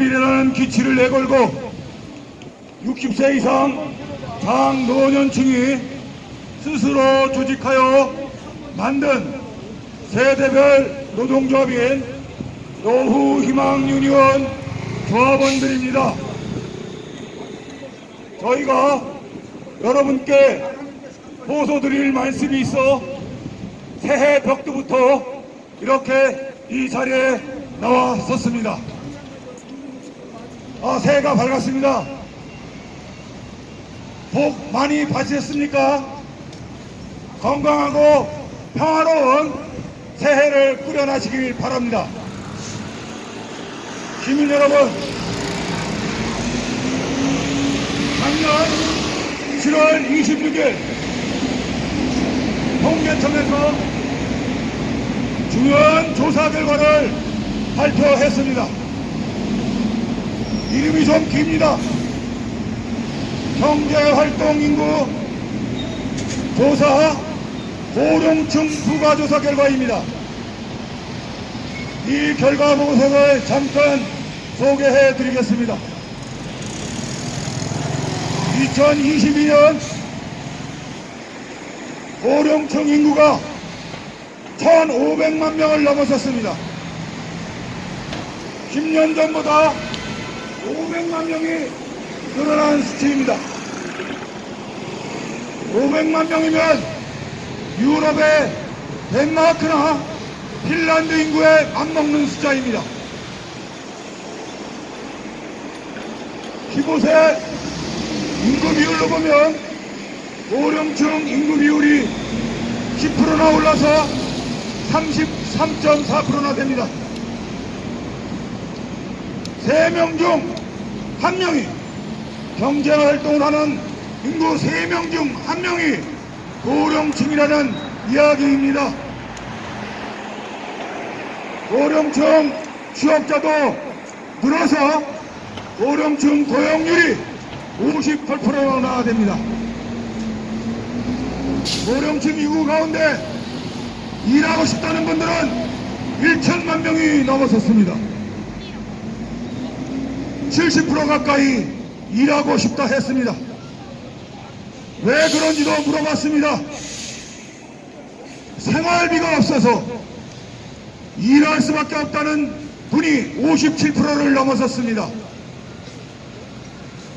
미래라는 기치를 내걸고 60세 이상 장노년층이 스스로 조직하여 만든 세대별 노동조합인 노후희망유니온 조합원들입니다. 저희가 여러분께 호소드릴 말씀이 있어 새해 벽두부터 이렇게 이 자리에 나왔었습니다. 새해가 밝았습니다. 복 많이 받으셨습니까? 건강하고 평화로운 새해를 꾸려나시길 바랍니다. 시민 여러분, 작년 7월 26일 통계청에서 중요한 조사 결과를 발표했습니다. 이름이 좀 깁니다. 경제활동인구 조사 고령층 부가조사 결과입니다. 이 결과 보고서를 잠깐 소개해 드리겠습니다. 2022년 고령층 인구가 1,500만 명을 넘어섰습니다. 10년 전보다 500만 명이 늘어난 수치입니다. 500만 명이면 유럽의 덴마크나 핀란드 인구에 맞먹는 숫자입니다. 15세 인구 비율로 보면 고령층 인구 비율이 10%나 올라서 33.4%나 됩니다. 3명 중 1명이 경제활동을 하는 인구 3명 중 1명이 고령층이라는 이야기입니다. 고령층 취업자도 늘어서 고령층 고용률이 58%나 됩니다. 고령층 인구 가운데 일하고 싶다는 분들은 1천만 명이 넘어섰습니다. 70% 가까이 일하고 싶다 했습니다. 왜 그런지도 물어봤습니다. 생활비가 없어서 일할 수밖에 없다는 분이 57%를 넘어섰습니다.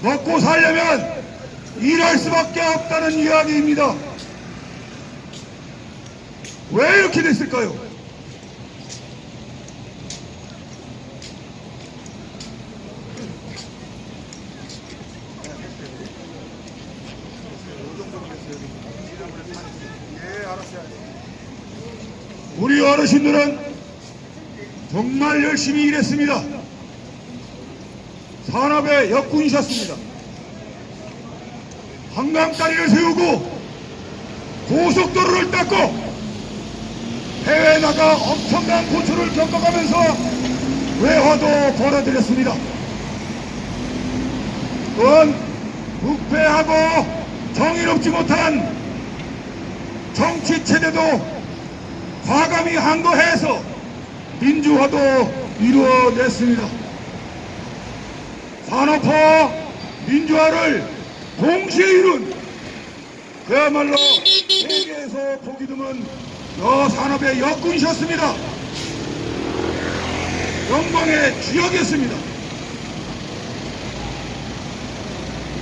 먹고 살려면 일할 수밖에 없다는 이야기입니다. 왜 이렇게 됐을까요? 우리 어르신들은 정말 열심히 일했습니다. 산업의 역군이셨습니다. 한강다리를 세우고 고속도로를 닦고 해외 나가 엄청난 고초를 겪어가면서 외화도 벌어들였습니다. 또한 부패하고 정의롭지 못한 정치 체제도 과감히 항거해서 민주화도 이루어냈습니다. 산업화와 민주화를 동시에 이룬 그야말로 세계에서 보기 드문 여산업의 역군이셨습니다. 영광의 주역이었습니다.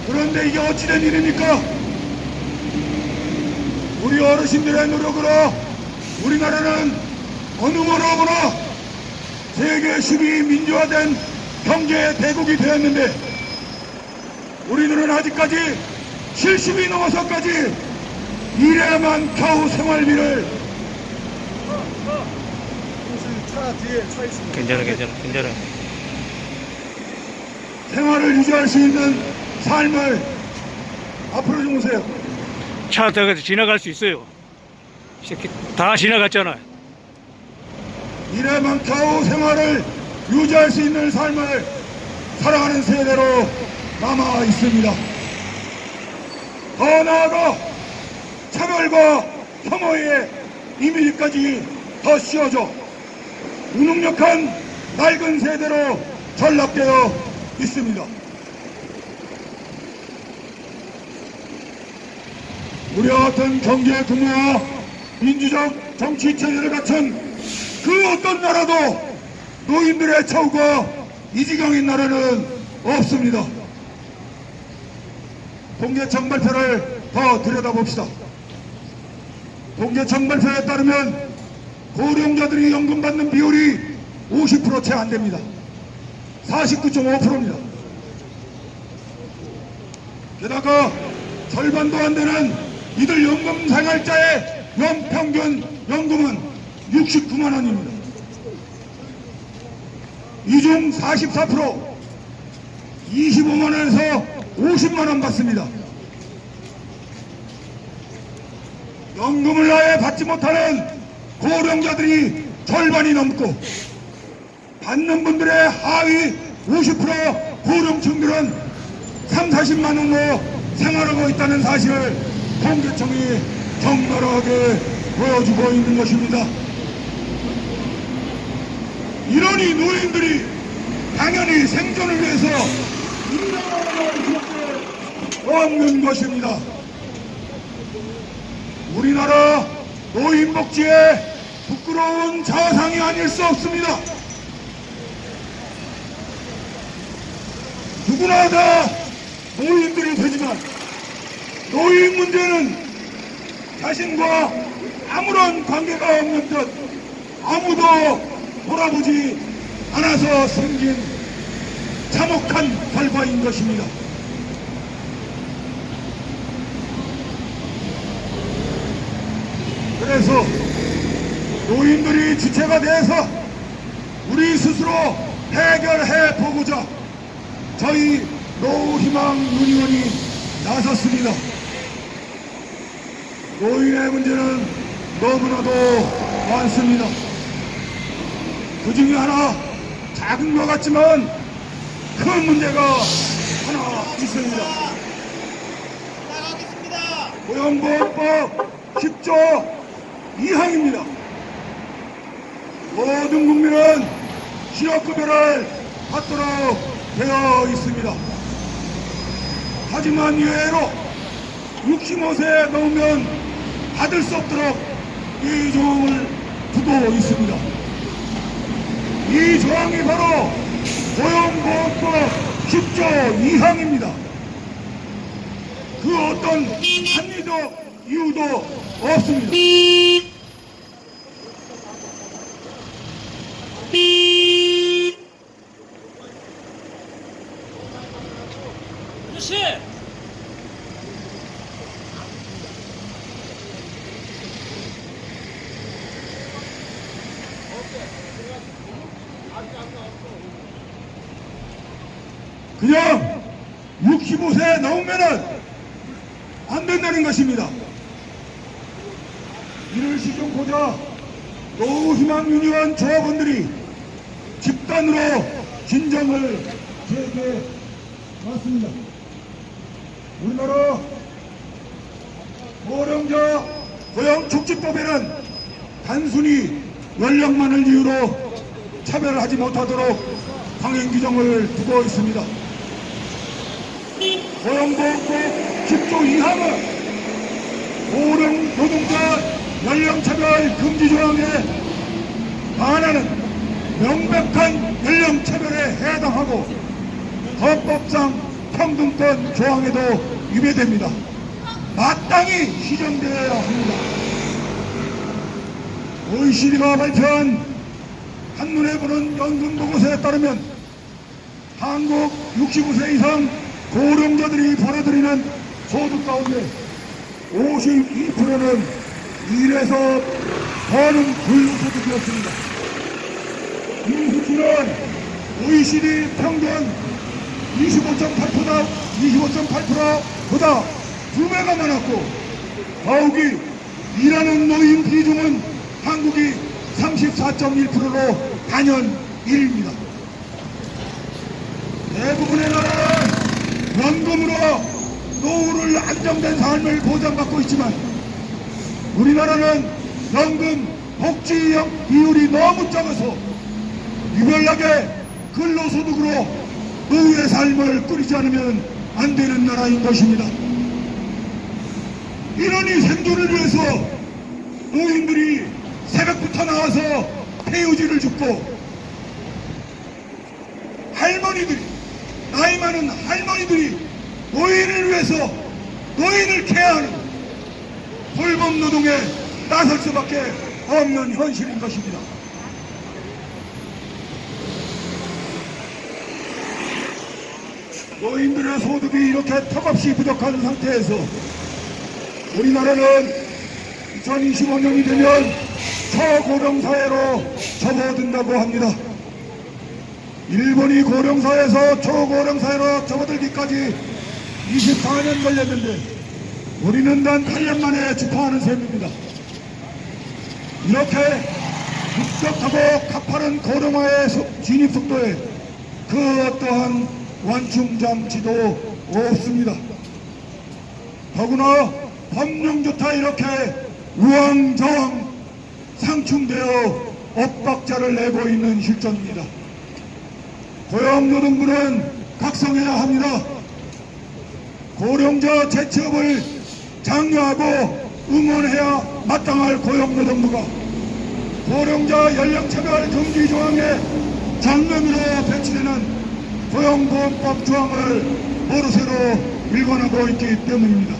그런데 이게 어찌된 일입니까? 우리 어르신들의 노력으로 우리나라는 어느 뭐라 보나 세계 10위 민주화된 경제 대국이 되었는데 우리들은 아직까지 70이 넘어서까지 일해야만 겨우 생활비를 차 뒤에 차 있습니다. 괜찮아. 생활을 유지할 수 있는 삶을 앞으로 좀 오세요. 차 타고 지나갈 수 있어요. 다 지나갔잖아. 이래만 겨우 생활을 유지할 수 있는 삶을 살아가는 세대로 남아 있습니다. 더 나아가 차별과 혐오의 이미지까지 더 씌워져 무능력한 낡은 세대로 전락되어 있습니다. 우리와 같은 경제 규모와 민주적 정치 체제를 갖춘 그 어떤 나라도 노인들의 처우가 이 지경인 나라는 없습니다. 통계청 발표를 더 들여다봅시다. 통계청 발표에 따르면 고령자들이 연금 받는 비율이 50% 채 안 됩니다. 49.5%입니다. 게다가 절반도 안 되는 이들 연금 생활자의 연평균 연금은 69만 원입니다. 이 중 44% 25만 원에서 50만 원 받습니다. 연금을 아예 받지 못하는 고령자들이 절반이 넘고 받는 분들의 하위 50% 고령층들은 3, 40만 원으로 생활하고 있다는 사실을 통계청이 적나라하게 보여주고 있는 것입니다. 이러니 노인들이 당연히 생존을 위해서 일어나야 수밖에 없는 것입니다. 우리나라 노인복지의 부끄러운 자상이 아닐 수 없습니다. 누구나 다 노인들이 되지만 노인 문제는 자신과 아무런 관계가 없는 듯 아무도 돌아보지 않아서 생긴 참혹한 결과인 것입니다. 그래서 노인들이 주체가 돼서 우리 스스로 해결해 보고자 저희 노후희망 유니온이 나섰습니다. 노인의 문제는 너무나도 많습니다. 그 중에 하나 작은 것 같지만 큰 문제가 하나 있습니다. 고용보험법 10조 2항입니다. 모든 국민은 실업급여를 받도록 되어 있습니다. 하지만 이외로 65세 넘으면 받을 수 없도록 이 조항을 두고 있습니다. 이 조항이 바로 고용보험법 10조 2항입니다. 그 어떤 합리적 이유도 없습니다. 아저씨! 그냥 65세 넘으면은 안 된다는 것입니다. 이를 시정코자 노후희망 유니온 조합원들이 집단으로 진정을 제기해왔습니다. 우리나라 고령자 고용촉진법에는 단순히 연령만을 이유로 차별하지 못하도록 강행 규정을 두고 있습니다. 고용보험법 10조 2항은 고령 노동자 연령차별 금지 조항에 반하는 명백한 연령차별에 해당하고 헌법상 평등권 조항에도 위배됩니다. 마땅히 시정되어야 합니다. OECD가 발표한 한눈에 보는 연금 보고서에 따르면 한국 65세 이상 고령자들이 벌어들이는 소득 가운데 52%는 일해서 버는 불소득이었습니다. 이 수치는 OECD 평균 25.8%보다 2배가 많았고 더욱이 일하는 노인 비중은 한국이 34.1%로 단연 1위입니다. 대부분의 나라는 연금으로 노후를 안정된 삶을 보장받고 있지만 우리나라는 연금 복지 비율이 너무 적어서 유별나게 근로소득으로 노후의 삶을 꾸리지 않으면 안 되는 나라인 것입니다. 이러니 생존을 위해서 노인들이 새벽부터 나와서 폐유지를 줍고, 할머니들이, 나이 많은 할머니들이 노인을 위해서 노인을 케어하는 돌봄 노동에 나설 수밖에 없는 현실인 것입니다. 노인들의 소득이 이렇게 턱없이 부족한 상태에서 우리나라는 2025년이 되면 초고령사회로 접어든다고 합니다. 일본이 고령사회에서 초고령사회로 접어들기까지 24년 걸렸는데 우리는 단 8년 만에 주파하는 셈입니다. 이렇게 급격하고 가파른 고령화의 진입 속도에 그 어떠한 완충장치도 없습니다. 더구나 법령조차 이렇게 우왕좌왕 상충되어 엇박자를 내고 있는 실정입니다. 고용노동부는 각성해야 합니다. 고령자 재취업을 장려하고 응원해야 마땅할 고용노동부가 고령자 연령차별 금지 조항의 장면으로 배치되는 고용보험법 조항을 모르쇠로 일관하고 있기 때문입니다.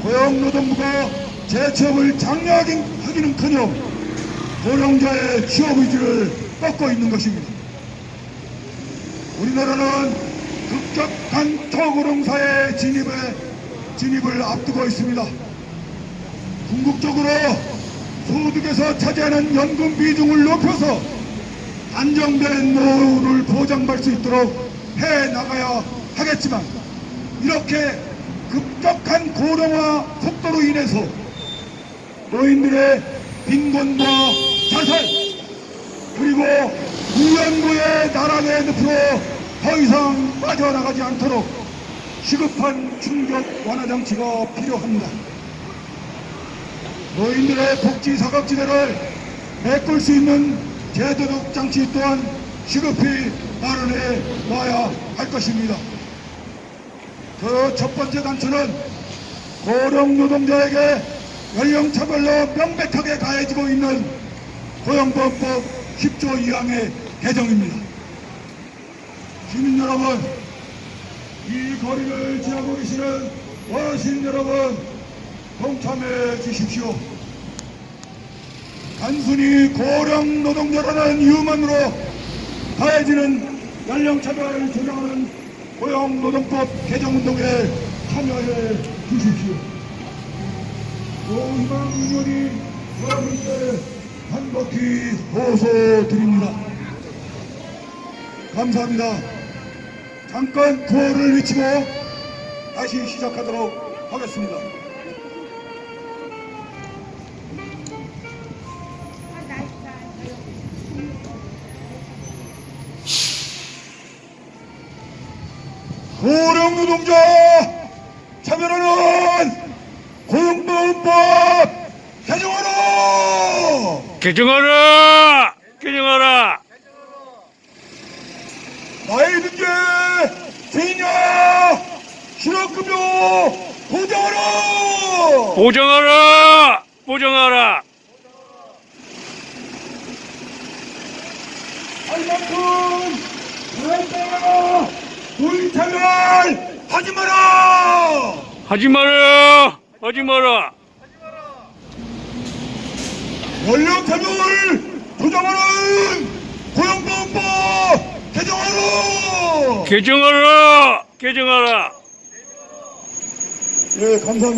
고용노동부가 재취업을 장려하기는커녕 고령자의 취업 의지를 꺾고 있는 것입니다. 우리나라는 급격한 초고령사의 진입을 앞두고 있습니다. 궁극적으로 소득에서 차지하는 연금 비중을 높여서 안정된 노후를 보장받을 수 있도록 해나가야 하겠지만, 이렇게 급격한 고령화 속도로 인해서 노인들의 빈곤과 자살, 그리고 무연고의 나락의 늪으로 더 이상 빠져나가지 않도록 시급한 충격 완화 장치가 필요합니다. 노인들의 복지 사각지대를 메꿀 수 있는 제도적 장치 또한 시급히 마련해 놔야 할 것입니다. 그 첫 번째 단추는 고령 노동자에게 연령차별로 명백하게 가해지고 있는 고용보험법 10조 2항의 개정입니다. 시민 여러분, 이 거리를 지나고 계시는 어르신 여러분, 동참해 주십시오. 단순히 고령 노동자라는 이유만으로 가해지는 연령차별을 조장하는 고용노동법 개정운동에 참여해 주십시오. 소희망 의원이 여러분께 간곡히 호소드립니다. 감사합니다. 잠깐 구호를 외치고 다시 시작하도록 하겠습니다. 고령노동자 참여하는 고용보험법 개정하라! 개정하라! 개정하라! 나이 든게 죄냐! 실업급여 보장하라! 보장하라! 보장하라! 할 만큼 잘했다! 노인 차별 하지 마라! 하지 마라! 하지 마라! 연령 차별 조장하는 고용보험법 개정하라! 개정하라! 개정하라! 예, 감사합니다.